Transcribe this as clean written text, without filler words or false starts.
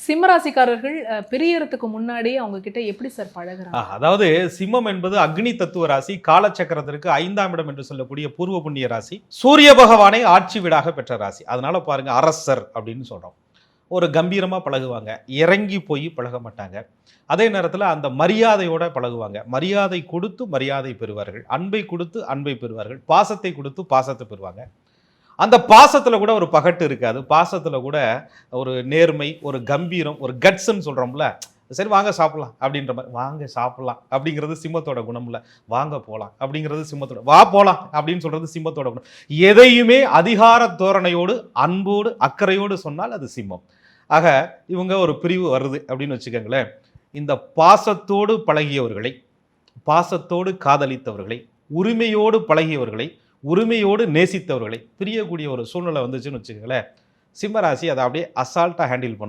சிம்மராசிக்காரர்கள் பிரியறதுக்கு முன்னாடி அவங்க கிட்ட எப்படி சார் பழகுறாங்க? அதாவது சிம்மம் என்பது அக்னி தத்துவ ராசி, காலச்சக்கரத்திற்கு 5ஆம் இடம் என்று சொல்லக்கூடிய பூர்வ புண்ணிய ராசி, சூரிய பகவானை ஆட்சி வீடாக பெற்ற ராசி. அதனால பாருங்க, அரசர் அப்படின்னு சொல்றோம். ஒரு கம்பீரமா பழகுவாங்க, இறங்கி போய் பழக மாட்டாங்க. அதே நேரத்தில் அந்த மரியாதையோட பழகுவாங்க. மரியாதை கொடுத்து மரியாதை பெறுவார்கள், அன்பை கொடுத்து அன்பை பெறுவார்கள், பாசத்தை கொடுத்து பாசத்தை பெறுவாங்க. அந்த பாசத்தில் கூட ஒரு பகட்டு இருக்காது. பாசத்தில் கூட ஒரு நேர்மை, ஒரு கம்பீரம், ஒரு கட்ஸ்ன்னு சொல்கிறோம்ல, சரி வாங்க சாப்பிடலாம் அப்படின்ற மாதிரி, வாங்க சாப்பிடலாம் அப்படிங்கிறது சிம்மத்தோட குணம்ல. வாங்க போகலாம் அப்படிங்கிறது சிம்மத்தோட, வா போகலாம் அப்படின்னு சொல்கிறது சிம்மத்தோட குணம். எதையுமே அதிகார தோரணையோடு அன்போடு அக்கறையோடு சொன்னால் அது சிம்மம். ஆக இவங்க ஒரு பிரிவு வருது அப்படின்னு வச்சுக்கோங்களேன். இந்த பாசத்தோடு பழகியவர்களை, பாசத்தோடு காதலித்தவர்களை, உரிமையோடு பழகியவர்களை, உரிமையோடு நேசித்தவர்களை பிரியக்கூடிய ஒரு சூழ்நிலை வந்துச்சுன்னு வச்சுக்கோங்களேன், சிம்மராசி அதை அப்படியே அசால்ட்டாக ஹேண்டில் பண்ணும்.